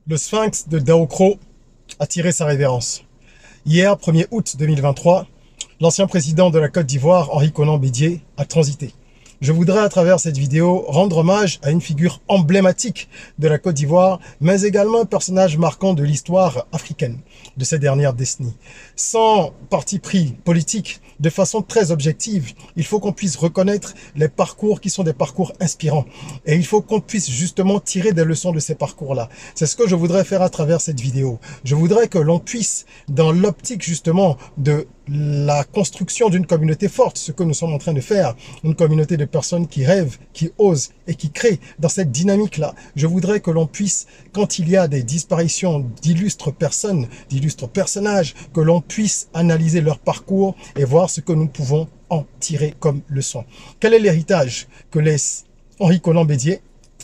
Le sphinx de Daokro a tiré sa révérence. Hier, 1er août 2023, l'ancien président de la Côte d'Ivoire, Henri Konan Bédié, a transité. Je voudrais à travers cette vidéo rendre hommage à une figure emblématique de la Côte d'Ivoire, mais également un personnage marquant de l'histoire africaine de ces dernières décennies. Sans parti pris politique, de façon très objective, il faut qu'on puisse reconnaître les parcours qui sont des parcours inspirants. Et il faut qu'on puisse justement tirer des leçons de ces parcours-là. C'est ce que je voudrais faire à travers cette vidéo. Je voudrais que l'on puisse, dans l'optique justement de la construction d'une communauté forte, ce que nous sommes en train de faire, une communauté de personnes qui rêvent, qui osent et qui créent dans cette dynamique-là. Je voudrais que l'on puisse, quand il y a des disparitions d'illustres personnes, d'illustres personnages, que l'on puisse analyser leur parcours et voir ce que nous pouvons en tirer comme leçon. Quel est l'héritage que laisse Henri Konan Bédié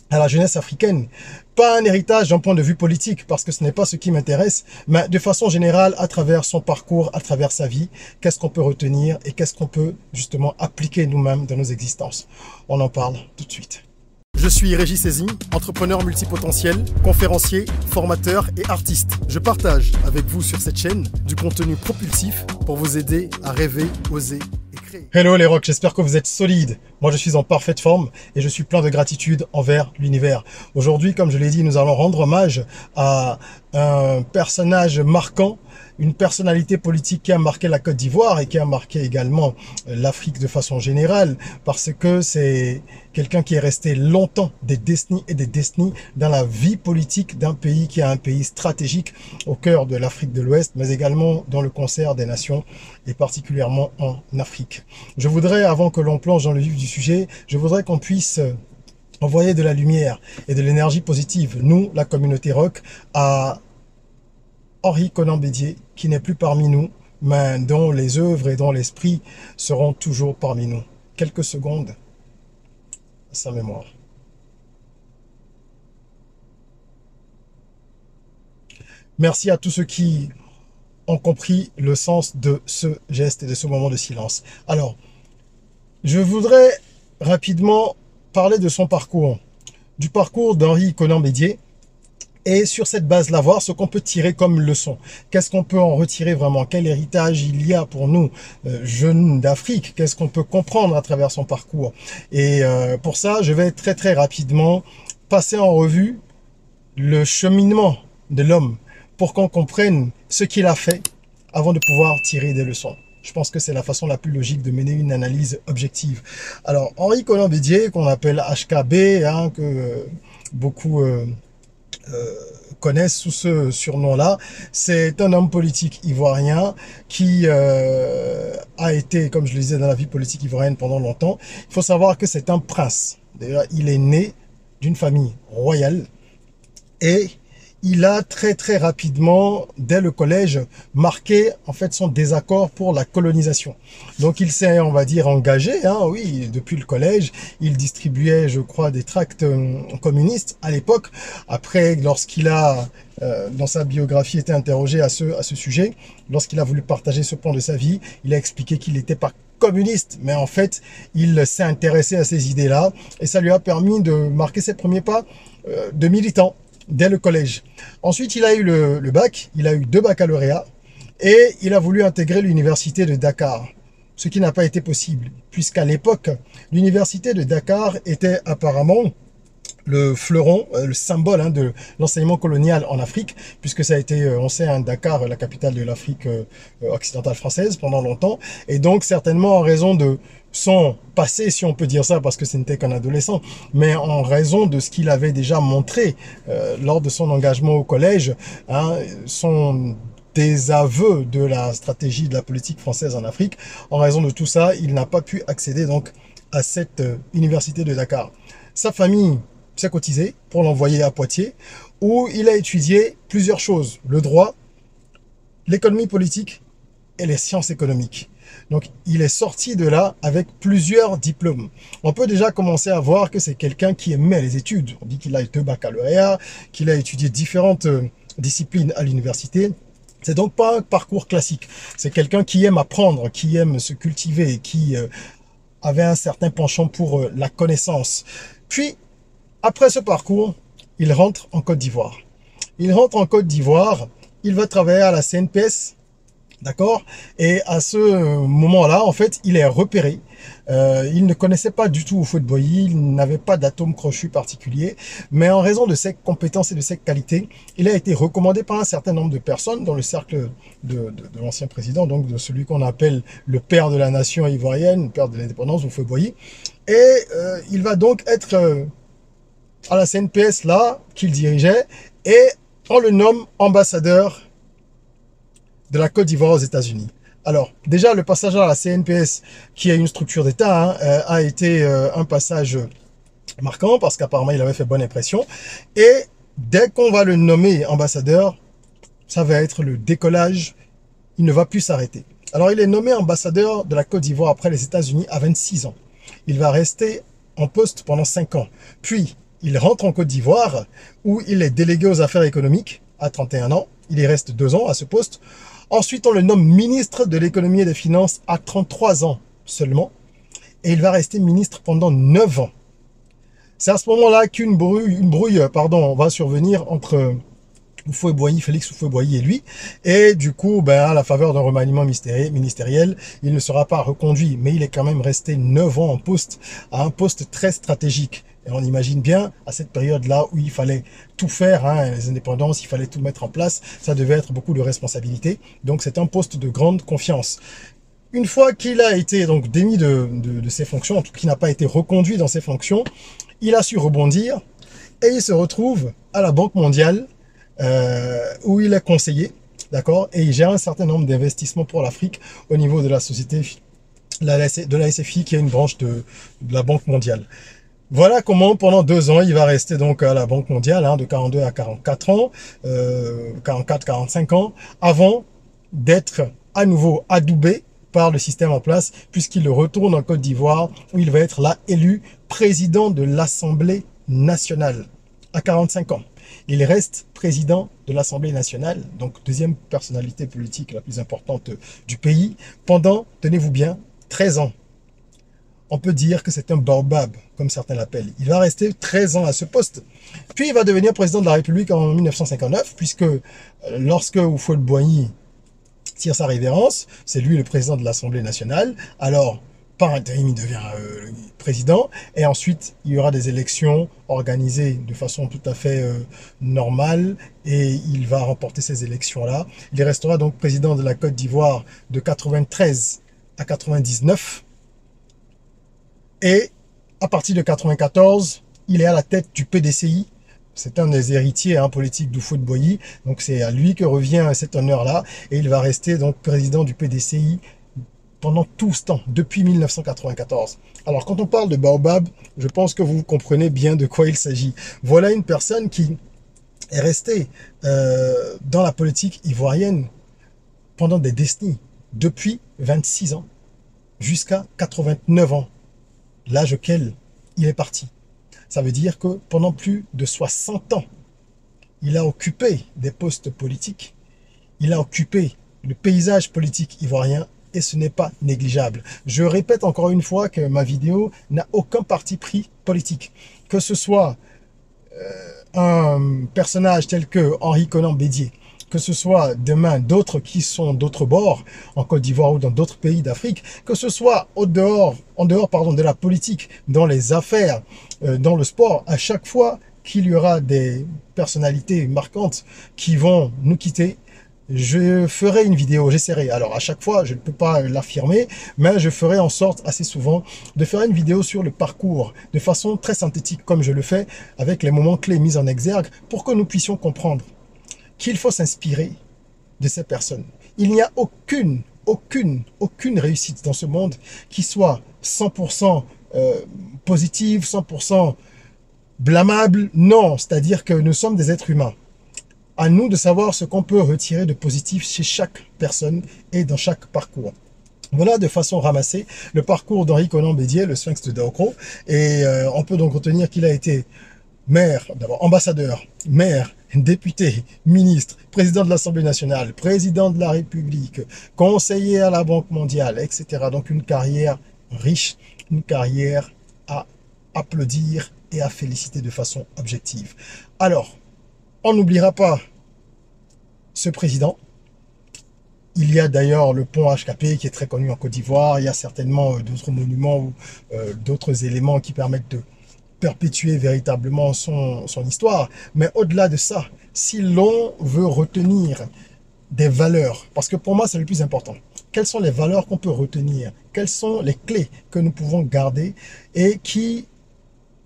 à la jeunesse africaine? Pas un héritage d'un point de vue politique, parce que ce n'est pas ce qui m'intéresse, mais de façon générale, à travers son parcours, à travers sa vie, qu'est-ce qu'on peut retenir et qu'est-ce qu'on peut justement appliquer nous-mêmes dans nos existences. On en parle tout de suite. Je suis Régis Sezim, entrepreneur multipotentiel, conférencier, formateur et artiste. Je partage avec vous sur cette chaîne du contenu propulsif pour vous aider à rêver, oser et créer. Hello les rocks, j'espère que vous êtes solides. Moi je suis en parfaite forme et je suis plein de gratitude envers l'univers. Aujourd'hui, comme je l'ai dit, nous allons rendre hommage à un personnage marquant, une personnalité politique qui a marqué la Côte d'Ivoire et qui a marqué également l'Afrique de façon générale, parce que c'est quelqu'un qui est resté longtemps, des décennies et des décennies, dans la vie politique d'un pays qui est un pays stratégique au cœur de l'Afrique de l'Ouest, mais également dans le concert des nations et particulièrement en Afrique. Je voudrais, avant que l'on plonge dans le vif du sujet, je voudrais qu'on puisse envoyer de la lumière et de l'énergie positive, nous, la communauté rock, à Henri Konan Bédié, qui n'est plus parmi nous, mais dont les œuvres et dont l'esprit seront toujours parmi nous. Quelques secondes à sa mémoire. Merci à tous ceux qui ont compris le sens de ce geste et de ce moment de silence. Alors, je voudrais rapidement parler de son parcours, du parcours d'Henri Konan Bédié, et sur cette base-là, voir ce qu'on peut tirer comme leçon. Qu'est-ce qu'on peut en retirer vraiment? Quel héritage il y a pour nous, jeunes d'Afrique? Qu'est-ce qu'on peut comprendre à travers son parcours? Et pour ça, je vais très rapidement passer en revue le cheminement de l'homme pour qu'on comprenne ce qu'il a fait avant de pouvoir tirer des leçons. Je pense que c'est la façon la plus logique de mener une analyse objective. Alors, Henri Konan Bédié, qu'on appelle HKB, hein, que beaucoup connaissent sous ce surnom-là, c'est un homme politique ivoirien qui a été, comme je le disais, dans la vie politique ivoirienne pendant longtemps. Il faut savoir que c'est un prince. D'ailleurs, il est né d'une famille royale et il a très rapidement, dès le collège, marqué en fait son désaccord pour la colonisation. Donc il s'est, on va dire, engagé, hein, oui, depuis le collège. Il distribuait, je crois, des tracts communistes à l'époque. Après, lorsqu'il a, dans sa biographie, été interrogé à ce sujet, lorsqu'il a voulu partager ce point de sa vie, il a expliqué qu'il n'était pas communiste, mais en fait, il s'est intéressé à ces idées-là et ça lui a permis de marquer ses premiers pas de militant dès le collège. Ensuite, il a eu le bac, il a eu 2 baccalauréats et il a voulu intégrer l'université de Dakar, ce qui n'a pas été possible, puisqu'à l'époque, l'université de Dakar était apparemment le fleuron, le symbole hein, de l'enseignement colonial en Afrique, puisque ça a été, on sait, hein, Dakar, la capitale de l'Afrique occidentale française pendant longtemps, et donc certainement en raison de son passé, si on peut dire ça, parce que ce n'était qu'un adolescent, mais en raison de ce qu'il avait déjà montré lors de son engagement au collège, hein, son désaveu de la stratégie de la politique française en Afrique, en raison de tout ça, il n'a pas pu accéder donc à cette université de Dakar. Sa famille s'est cotisé pour l'envoyer à Poitiers, où il a étudié plusieurs choses, le droit, l'économie politique et les sciences économiques. Donc, il est sorti de là avec plusieurs diplômes. On peut déjà commencer à voir que c'est quelqu'un qui aimait les études. On dit qu'il a eu 2 baccalauréats, qu'il a étudié différentes disciplines à l'université. C'est donc pas un parcours classique. C'est quelqu'un qui aime apprendre, qui aime se cultiver, qui avait un certain penchant pour la connaissance. Puis, après ce parcours, il rentre en Côte d'Ivoire. il rentre en Côte d'Ivoire, il va travailler à la CNPS, d'accord? Et à ce moment-là, en fait, il est repéré. Il ne connaissait pas du tout Houphouët-Boigny, il n'avait pas d'atome crochu particulier, mais en raison de ses compétences et de ses qualités, il a été recommandé par un certain nombre de personnes dans le cercle de l'ancien président, donc de celui qu'on appelle le père de la nation ivoirienne, le père de l'indépendance, Houphouët-Boigny. Et il va donc être à la CNPS là, qu'il dirigeait, et on le nomme ambassadeur de la Côte d'Ivoire aux États-Unis. Alors, déjà, le passage à la CNPS, qui est une structure d'État, a été un passage marquant parce qu'apparemment, il avait fait bonne impression. Et dès qu'on va le nommer ambassadeur, ça va être le décollage. Il ne va plus s'arrêter. Alors, il est nommé ambassadeur de la Côte d'Ivoire après les États-Unis à 26 ans. Il va rester en poste pendant 5 ans. Puis, il rentre en Côte d'Ivoire où il est délégué aux affaires économiques à 31 ans. Il y reste 2 ans à ce poste. Ensuite, on le nomme ministre de l'économie et des finances à 33 ans seulement. Et il va rester ministre pendant 9 ans. C'est à ce moment-là qu'une brouille va survenir entre Houphouët-Boigny, Félix Houphouët-Boigny et lui. Et du coup, à la faveur d'un remaniement ministériel, il ne sera pas reconduit. Mais il est quand même resté 9 ans en poste, à un poste très stratégique. Et on imagine bien, à cette période-là où il fallait tout faire, les indépendances, il fallait tout mettre en place, ça devait être beaucoup de responsabilités. Donc c'est un poste de grande confiance. Une fois qu'il a été donc démis de ses fonctions, en tout cas qu'il n'a pas été reconduit dans ses fonctions, il a su rebondir et il se retrouve à la Banque mondiale où il est conseiller, d'accord, et il gère un certain nombre d'investissements pour l'Afrique au niveau de la société, de la SFI, qui est une branche de la Banque mondiale. Voilà comment pendant 2 ans, il va rester donc à la Banque mondiale, de 42 à 44 ans, 44-45 ans, avant d'être à nouveau adoubé par le système en place, puisqu'il retourne en Côte d'Ivoire, où il va être là élu président de l'Assemblée nationale à 45 ans. Il reste président de l'Assemblée nationale, donc deuxième personnalité politique la plus importante du pays, pendant, tenez-vous bien, 13 ans. On peut dire que c'est un baobab, comme certains l'appellent. Il va rester 13 ans à ce poste. Puis il va devenir président de la République en 1959, puisque lorsque Houphouët-Boigny tire sa révérence, c'est lui le président de l'Assemblée nationale. Alors, par intérim, il devient président. Et ensuite, il y aura des élections organisées de façon tout à fait normale. Et il va remporter ces élections-là. Il restera donc président de la Côte d'Ivoire de 93 à 99. Et à partir de 94, il est à la tête du PDCI. C'est un des héritiers politiques d'Houphouët-Boigny. Donc c'est à lui que revient cet honneur-là. Et il va rester donc président du PDCI pendant tout ce temps, depuis 1994. Alors quand on parle de Baobab, je pense que vous comprenez bien de quoi il s'agit. Voilà une personne qui est restée dans la politique ivoirienne pendant des décennies, depuis 26 ans jusqu'à 89 ans. L'âge auquel il est parti. Ça veut dire que pendant plus de 60 ans, il a occupé des postes politiques, il a occupé le paysage politique ivoirien et ce n'est pas négligeable. Je répète encore une fois que ma vidéo n'a aucun parti pris politique. Que ce soit un personnage tel que Henri Konan Bédié, que ce soit demain d'autres qui sont d'autres bords, en Côte d'Ivoire ou dans d'autres pays d'Afrique, que ce soit en dehors de la politique, dans les affaires, dans le sport, à chaque fois qu'il y aura des personnalités marquantes qui vont nous quitter, je ferai une vidéo, j'essaierai. Alors à chaque fois, je ne peux pas l'affirmer, mais je ferai en sorte assez souvent de faire une vidéo sur le parcours de façon très synthétique comme je le fais, avec les moments clés mis en exergue pour que nous puissions comprendre qu'il faut s'inspirer de ces personnes. Il n'y a aucune réussite dans ce monde qui soit 100% positive, 100% blâmable. Non, c'est-à-dire que nous sommes des êtres humains. À nous de savoir ce qu'on peut retirer de positif chez chaque personne et dans chaque parcours. Voilà de façon ramassée le parcours d'Henri Konan Bédié, le Sphinx de Daokro. Et on peut donc retenir qu'il a été maire, d'abord ambassadeur, maire, député, ministre, président de l'Assemblée nationale, président de la République, conseiller à la Banque mondiale, etc. Donc une carrière riche, une carrière à applaudir et à féliciter de façon objective. Alors, On n'oubliera pas ce président. Il y a d'ailleurs le pont HKP qui est très connu en Côte d'Ivoire. Il y a certainement d'autres monuments ou d'autres éléments qui permettent de perpétuer véritablement son histoire. Mais au-delà de ça, si l'on veut retenir des valeurs, parce que pour moi c'est le plus important, quelles sont les valeurs qu'on peut retenir? Quelles sont les clés que nous pouvons garder et qui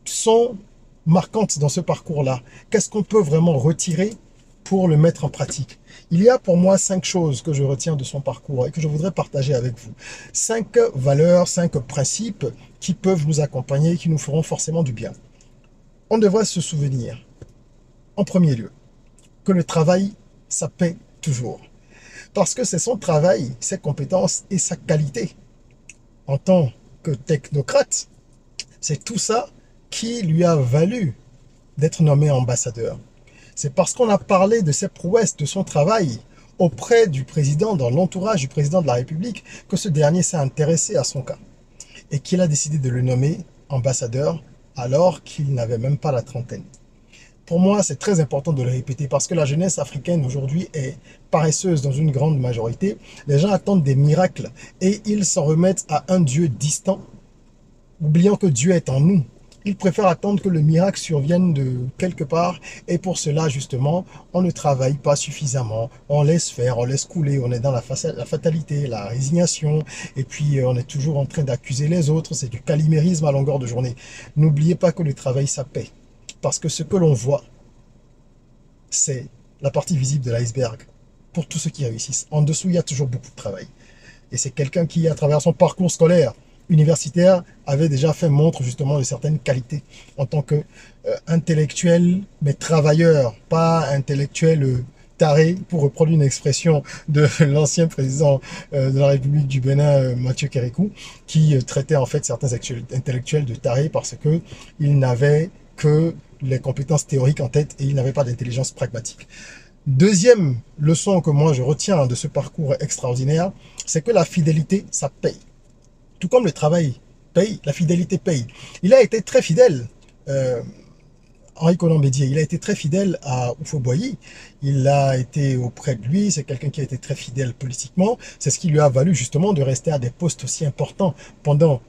sont marquantes dans ce parcours-là? Qu'est-ce qu'on peut vraiment retirer pour le mettre en pratique? Il y a pour moi 5 choses que je retiens de son parcours et que je voudrais partager avec vous. 5 valeurs, 5 principes qui peuvent nous accompagner, qui nous feront forcément du bien. On devrait se souvenir, en premier lieu, que le travail, ça paie toujours. Parce que c'est son travail, ses compétences et sa qualité en tant que technocrate, c'est tout ça qui lui a valu d'être nommé ambassadeur. C'est parce qu'on a parlé de ses prouesses, de son travail auprès du président, dans l'entourage du président de la République, que ce dernier s'est intéressé à son cas et qu'il a décidé de le nommer ambassadeur alors qu'il n'avait même pas la trentaine. Pour moi, c'est très important de le répéter parce que la jeunesse africaine aujourd'hui est paresseuse dans une grande majorité. Les gens attendent des miracles et ils s'en remettent à un Dieu distant, oubliant que Dieu est en nous. Ils préfèrent attendre que le miracle survienne de quelque part et pour cela, justement, on ne travaille pas suffisamment. On laisse faire, on laisse couler, on est dans la fatalité, la résignation et puis on est toujours en train d'accuser les autres. C'est du calimérisme à longueur de journée. N'oubliez pas que le travail, ça paie. Parce que ce que l'on voit, c'est la partie visible de l'iceberg pour tous ceux qui réussissent. En dessous, il y a toujours beaucoup de travail. Et c'est quelqu'un qui, à travers son parcours scolaire, universitaire, avait déjà fait montre justement de certaines qualités en tant que intellectuel, mais travailleur, pas intellectuel taré, pour reprendre une expression de l'ancien président de la République du Bénin, Mathieu Kérékou, qui traitait en fait certains intellectuels de tarés parce que il n'avait que les compétences théoriques en tête et il n'avait pas d'intelligence pragmatique. Deuxième leçon que moi je retiens de ce parcours extraordinaire, c'est que la fidélité, ça paye. Tout comme le travail paye, la fidélité paye. Il a été très fidèle, Henri Konan Bédié, il a été très fidèle à Houphouët-Boigny. Il a été auprès de lui, c'est quelqu'un qui a été très fidèle politiquement. C'est ce qui lui a valu justement de rester à des postes aussi importants pendant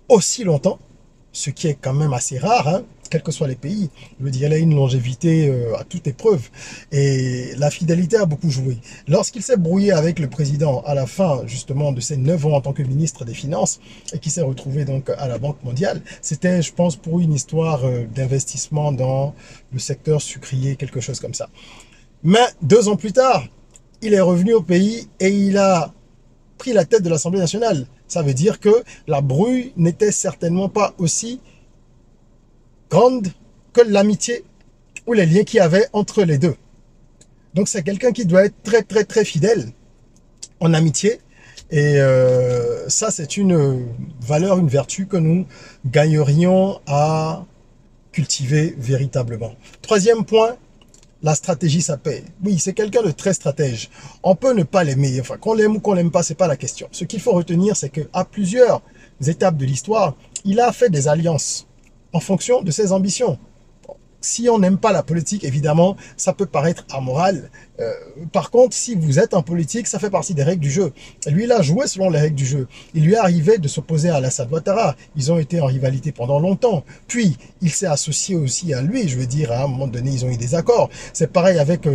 aussi longtemps, ce qui est quand même assez rare, hein, quels que soient les pays. Je veux dire, il a une longévité à toute épreuve. Et la fidélité a beaucoup joué. Lorsqu'il s'est brouillé avec le président à la fin, justement, de ses 9 ans en tant que ministre des Finances, et qui s'est retrouvé donc à la Banque mondiale, c'était, je pense, pour une histoire d'investissement dans le secteur sucrier, quelque chose comme ça. Mais 2 ans plus tard, il est revenu au pays et il a pris la tête de l'Assemblée nationale. Ça veut dire que la brouille n'était certainement pas aussi grande que l'amitié ou les liens qu'il y avait entre les deux. Donc c'est quelqu'un qui doit être très très très fidèle en amitié. Et ça c'est une valeur, une vertu que nous gagnerions à cultiver véritablement. Troisième point, la stratégie, ça paye. Oui, c'est quelqu'un de très stratège. On peut ne pas l'aimer. Enfin, qu'on l'aime ou qu'on l'aime pas, c'est pas la question. Ce qu'il faut retenir, c'est qu'à plusieurs étapes de l'histoire, il a fait des alliances en fonction de ses ambitions. Si on n'aime pas la politique, évidemment, ça peut paraître amoral. Par contre, si vous êtes en politique, ça fait partie des règles du jeu. Lui, il a joué selon les règles du jeu. Il lui est arrivé de s'opposer à Alassane Ouattara. Ils ont été en rivalité pendant longtemps. Puis, il s'est associé aussi à lui. Je veux dire, à un moment donné, ils ont eu des accords. C'est pareil avec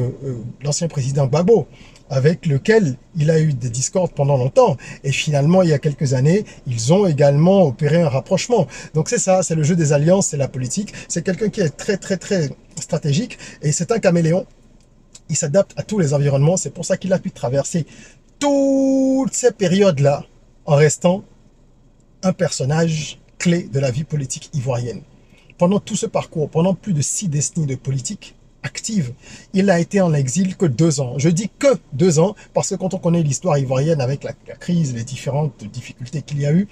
l'ancien président Gbagbo, avec lequel il a eu des discordes pendant longtemps. Et finalement, il y a quelques années, ils ont également opéré un rapprochement. Donc c'est ça, c'est le jeu des alliances, c'est la politique. C'est quelqu'un qui est très, très, très stratégique et c'est un caméléon. Il s'adapte à tous les environnements. C'est pour ça qu'il a pu traverser toutes ces périodes-là en restant un personnage clé de la vie politique ivoirienne. Pendant tout ce parcours, pendant plus de 6 décennies de politique active, il a été en exil que 2 ans. Je dis que 2 ans parce que quand on connaît l'histoire ivoirienne avec la crise, les différentes difficultés qu'il y a eu,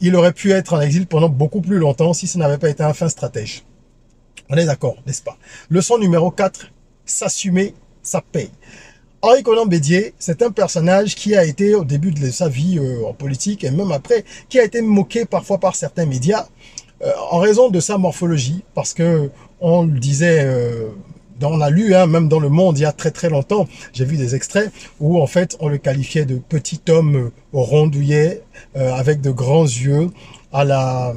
il aurait pu être en exil pendant beaucoup plus longtemps si ce n'avait pas été un fin stratège. On est d'accord, n'est-ce pas? Leçon numéro 4, s'assumer, ça paye. Henri Konan Bédié, c'est un personnage qui a été au début de sa vie en politique et même après, qui a été moqué parfois par certains médias en raison de sa morphologie, parce que on le disait On a lu, hein, même dans Le Monde, il y a très très longtemps, j'ai vu des extraits où en fait on le qualifiait de petit homme rondouillet, avec de grands yeux, à la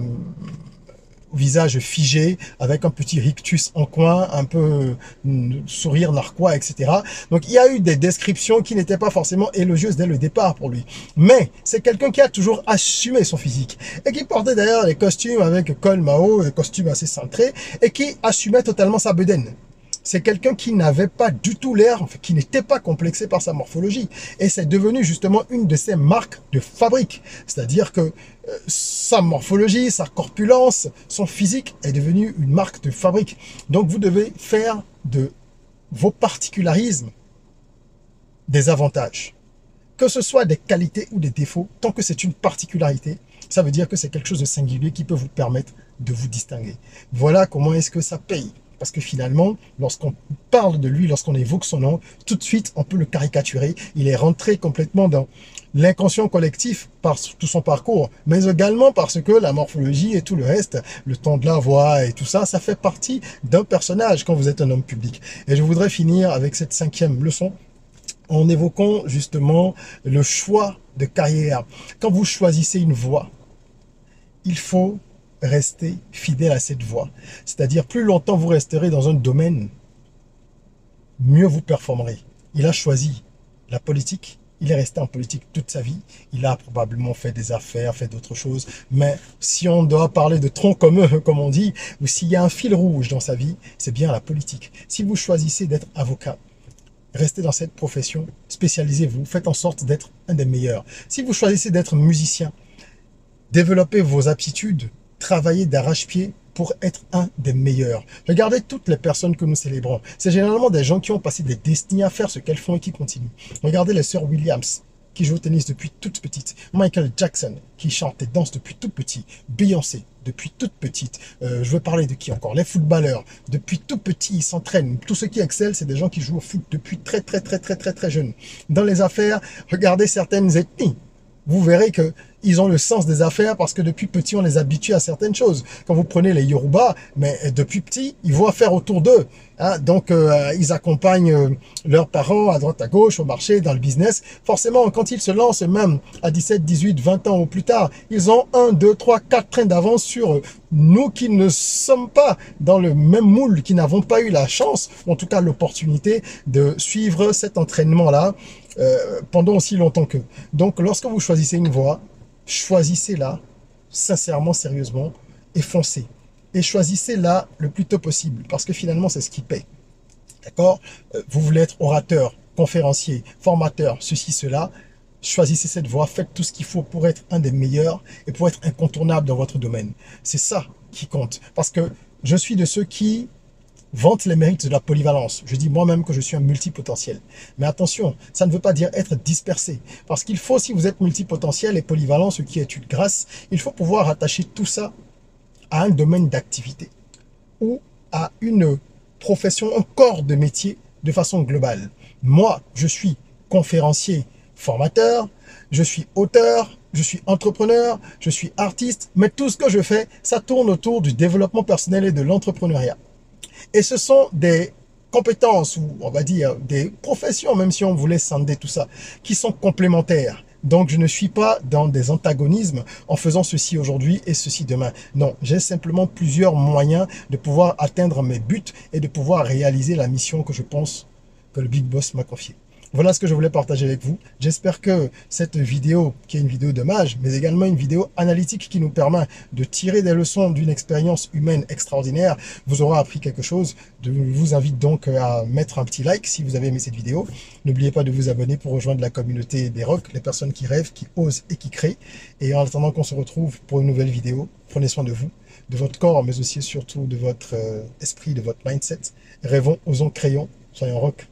au visage figé, avec un petit rictus en coin, un peu sourire narquois, etc. Donc il y a eu des descriptions qui n'étaient pas forcément élogieuses dès le départ pour lui. Mais c'est quelqu'un qui a toujours assumé son physique et qui portait d'ailleurs les costumes avec col Mao, des costumes assez cintrés, et qui assumait totalement sa bedaine. C'est quelqu'un qui n'avait pas du tout l'air, qui n'était pas complexé par sa morphologie. Et c'est devenu justement une de ses marques de fabrique. C'est-à-dire que sa morphologie, sa corpulence, son physique est devenu une marque de fabrique. Donc vous devez faire de vos particularismes des avantages. Que ce soit des qualités ou des défauts, tant que c'est une particularité, ça veut dire que c'est quelque chose de singulier qui peut vous permettre de vous distinguer. Voilà comment est-ce que ça paye. Parce que finalement, lorsqu'on parle de lui, lorsqu'on évoque son nom, tout de suite, on peut le caricaturer. Il est rentré complètement dans l'inconscient collectif par tout son parcours, mais également parce que la morphologie et tout le reste, le ton de la voix et tout ça, ça fait partie d'un personnage quand vous êtes un homme public. Et je voudrais finir avec cette 5e leçon en évoquant justement le choix de carrière. Quand vous choisissez une voie, il faut rester fidèle à cette voie. C'est-à-dire, plus longtemps vous resterez dans un domaine, mieux vous performerez. Il a choisi la politique, il est resté en politique toute sa vie, il a probablement fait des affaires, fait d'autres choses, mais si on doit parler de tronc commun, comme on dit, ou s'il y a un fil rouge dans sa vie, c'est bien la politique. Si vous choisissez d'être avocat, restez dans cette profession, spécialisez-vous, faites en sorte d'être un des meilleurs. Si vous choisissez d'être musicien, développez vos aptitudes, travaillez d'arrache-pied pour être un des meilleurs. Regardez toutes les personnes que nous célébrons. C'est généralement des gens qui ont passé des décennies à faire ce qu'elles font et qui continuent. Regardez les sœurs Williams, qui jouent au tennis depuis toute petite. Michael Jackson, qui chante et danse depuis tout petit. Beyoncé, depuis toute petite. Je veux parler de qui encore? Les footballeurs, depuis tout petit, ils s'entraînent. Tous ceux qui excellent, c'est des gens qui jouent au foot depuis très jeunes. Dans les affaires, regardez certaines ethnies. Vous verrez que ils ont le sens des affaires parce que depuis petit, on les habitue à certaines choses. Quand vous prenez les Yoruba, mais depuis petit, ils voient faire autour d'eux. Hein, donc, ils accompagnent leurs parents à droite, à gauche, au marché, dans le business. Forcément, quand ils se lancent, même à 17, 18, 20 ans ou plus tard, ils ont 1, 2, 3, 4 trains d'avance sur nous qui ne sommes pas dans le même moule, qui n'avons pas eu la chance, ou en tout cas l'opportunité de suivre cet entraînement-là pendant aussi longtemps qu'eux. Donc, lorsque vous choisissez une voie, choisissez-la sincèrement, sérieusement et foncez. Et choisissez-la le plus tôt possible parce que finalement, c'est ce qui paie. D'accord? Vous voulez être orateur, conférencier, formateur, ceci, cela. Choisissez cette voie, faites tout ce qu'il faut pour être un des meilleurs et pour être incontournable dans votre domaine. C'est ça qui compte. Parce que je suis de ceux qui vante les mérites de la polyvalence. Je dis moi-même que je suis un multipotentiel. Mais attention, ça ne veut pas dire être dispersé. Parce qu'il faut, si vous êtes multipotentiel et polyvalent, ce qui est une grâce, il faut pouvoir attacher tout ça à un domaine d'activité ou à une profession, un corps de métier de façon globale. Moi, je suis conférencier, formateur, je suis auteur, je suis entrepreneur, je suis artiste, mais tout ce que je fais, ça tourne autour du développement personnel et de l'entrepreneuriat. Et ce sont des compétences, ou on va dire des professions, même si on voulait scinder tout ça, qui sont complémentaires. Donc, je ne suis pas dans des antagonismes en faisant ceci aujourd'hui et ceci demain. Non, j'ai simplement plusieurs moyens de pouvoir atteindre mes buts et de pouvoir réaliser la mission que je pense que le Big Boss m'a confiée. Voilà ce que je voulais partager avec vous. J'espère que cette vidéo, qui est une vidéo d'hommage, mais également une vidéo analytique qui nous permet de tirer des leçons d'une expérience humaine extraordinaire, vous aura appris quelque chose. Je vous invite donc à mettre un petit like si vous avez aimé cette vidéo. N'oubliez pas de vous abonner pour rejoindre la communauté des rocs, les personnes qui rêvent, qui osent et qui créent. Et en attendant qu'on se retrouve pour une nouvelle vidéo, prenez soin de vous, de votre corps, mais aussi surtout de votre esprit, de votre mindset. Rêvons, osons, créons, soyons rocs.